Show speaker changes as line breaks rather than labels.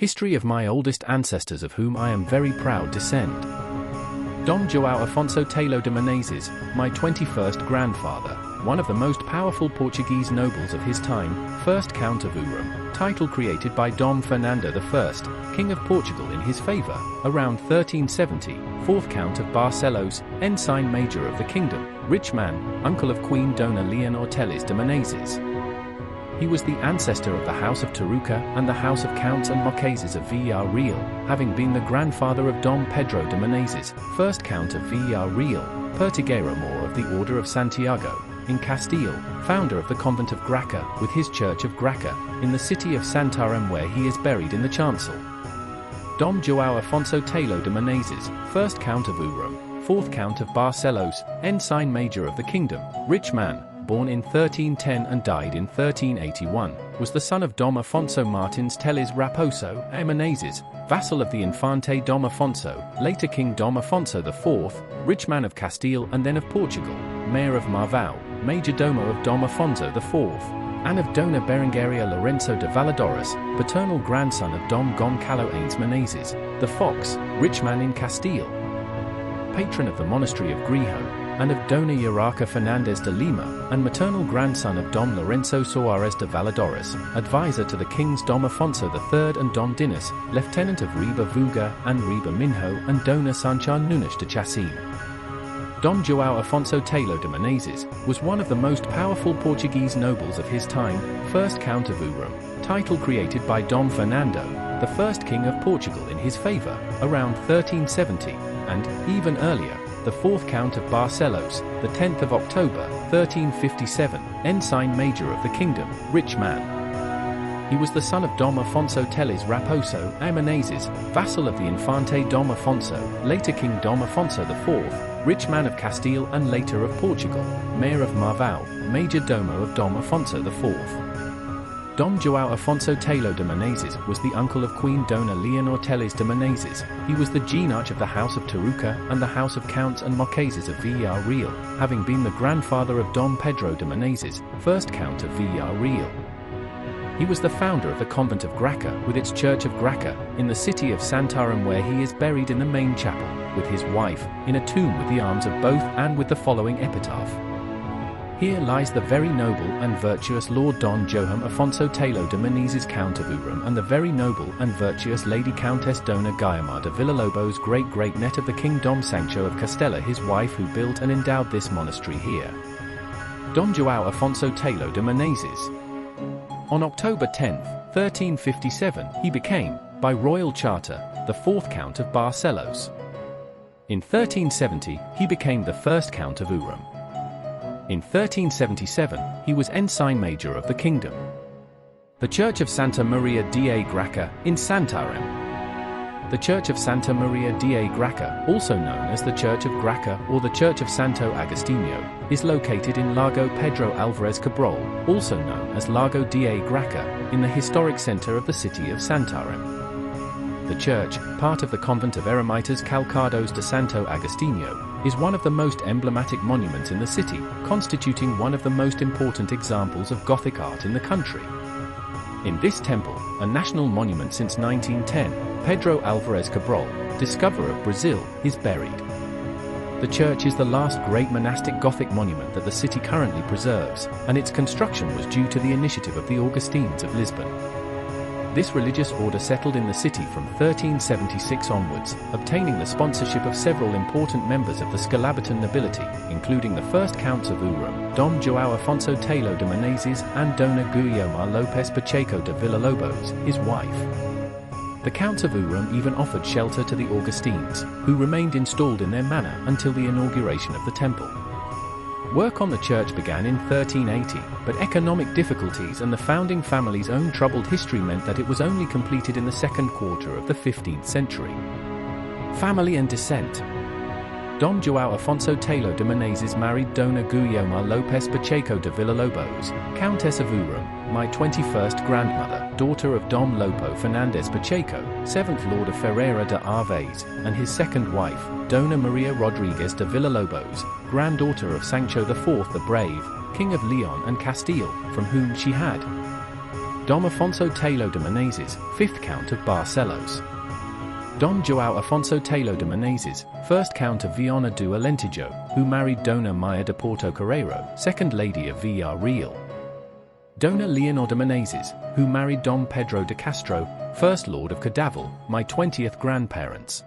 History of my oldest ancestors of whom I am very proud descend. Dom João Afonso Telo de Menezes, my 21st grandfather, one of the most powerful Portuguese nobles of his time, first Count of Ourém, title created by Dom Fernando I, King of Portugal in his favor, around 1370, fourth Count of Barcelos, ensign major of the kingdom, rich man, uncle of Queen Dona Leonor Teles de Menezes. He was the ancestor of the House of Tarouca and the House of Counts and Marqueses of Villarreal, having been the grandfather of Dom Pedro de Menezes, first Count of Villarreal, Pertiguero Mor of the Order of Santiago, in Castile, founder of the convent of Graça, with his church of Graça, in the city of Santarém where he is buried in the chancel. Dom João Afonso Telo de Menezes, first Count of Ourém, fourth Count of Barcelos, ensign major of the kingdom, rich man, born in 1310 and died in 1381, was the son of Dom Afonso Martins Teles Raposo e Menezes, vassal of the Infante Dom Afonso, later King Dom Afonso IV, rich man of Castile and then of Portugal, mayor of Marvão, major domo of Dom Afonso IV, and of Dona Berengaria Lourenço de Valadares, paternal grandson of Dom Goncalo Aines Menezes, the Fox, rich man in Castile, patron of the monastery of Grijo, and of Dona Iraca Fernandes de Lima, and maternal grandson of Dom Lourenço Soares de Valadares, advisor to the kings Dom Afonso III and Dom Dinis, lieutenant of Riba Vuga and Riba Minho and Dona Sancha Nunes de Chacin. Dom João Afonso Telo de Menezes was one of the most powerful Portuguese nobles of his time, first Count of Ourém, title created by Dom Fernando, the first king of Portugal in his favor, around 1370, and, even earlier, the fourth Count of Barcelos, the 10th of October, 1357, ensign major of the kingdom, rich man. He was the son of Dom Afonso Teles Raposo e Menezes, vassal of the Infante Dom Afonso, later King Dom Afonso IV, rich man of Castile and later of Portugal, mayor of Marvão, major domo of Dom Afonso IV. Dom João Afonso Telo de Menezes was the uncle of Queen Dona Leonor Teles de Menezes. He was the genarch of the House of Tarouca and the House of Counts and Marqueses of Villarreal, having been the grandfather of Dom Pedro de Menezes, first Count of Villarreal. He was the founder of the convent of Graça, with its church of Graça, in the city of Santarém where he is buried in the main chapel, with his wife, in a tomb with the arms of both and with the following epitaph. Here lies the very noble and virtuous Lord Don João Afonso Telo de Menezes Count of Ourém and the very noble and virtuous Lady Countess Dona Guiomar de Villalobos great-great-net of the King Dom Sancho of Castella his wife who built and endowed this monastery here. Dom João Afonso Telo de Menezes. On October 10, 1357, he became, by royal charter, the fourth Count of Barcelos. In 1370, he became the first Count of Ourém. In 1377, he was ensign major of the kingdom. The Church of Santa Maria de Graça, in Santarém. The Church of Santa Maria de Graça, also known as the Church of Graça or the Church of Santo Agostinho, is located in Largo Pedro Álvares Cabral, also known as Largo de Graça, in the historic center of the city of Santarém. The church, part of the convent of Eremitas Calcados de Santo Agostinho, is one of the most emblematic monuments in the city, constituting one of the most important examples of Gothic art in the country. In this temple, a national monument since 1910, Pedro Álvares Cabral, discoverer of Brazil, is buried. The church is the last great monastic Gothic monument that the city currently preserves, and its construction was due to the initiative of the Augustines of Lisbon. This religious order settled in the city from 1376 onwards, obtaining the sponsorship of several important members of the Scalabertan nobility, including the first Counts of Ourém, Dom João Afonso Telo de Menezes and Dona Guiomar Lopes Pacheco de Villalobos, his wife. The Counts of Ourém even offered shelter to the Augustines, who remained installed in their manor until the inauguration of the temple. Work on the church began in 1380, but economic difficulties and the founding family's own troubled history meant that it was only completed in the second quarter of the 15th century. Family and descent. Dom João Afonso Telo de Menezes married Dona Guiomar Lopes Pacheco de Villalobos, Countess of Ourém, my 21st grandmother, daughter of Dom Lopo Fernandes Pacheco, 7th Lord of Ferreira de Arvez, and his second wife, Dona Maria Rodrigues de Villalobos, granddaughter of Sancho IV the Brave, King of Leon and Castile, from whom she had Dom Afonso Telo de Menezes, 5th Count of Barcelos. Dom João Afonso Telo de Menezes, 1st Count of Viana do Alentejo, who married Dona Maia de Porto Carreiro, 2nd Lady of Villarreal. Dona Leonor de Menezes, who married Dom Pedro de Castro, 1st Lord of Cadaval, my 20th grandparents.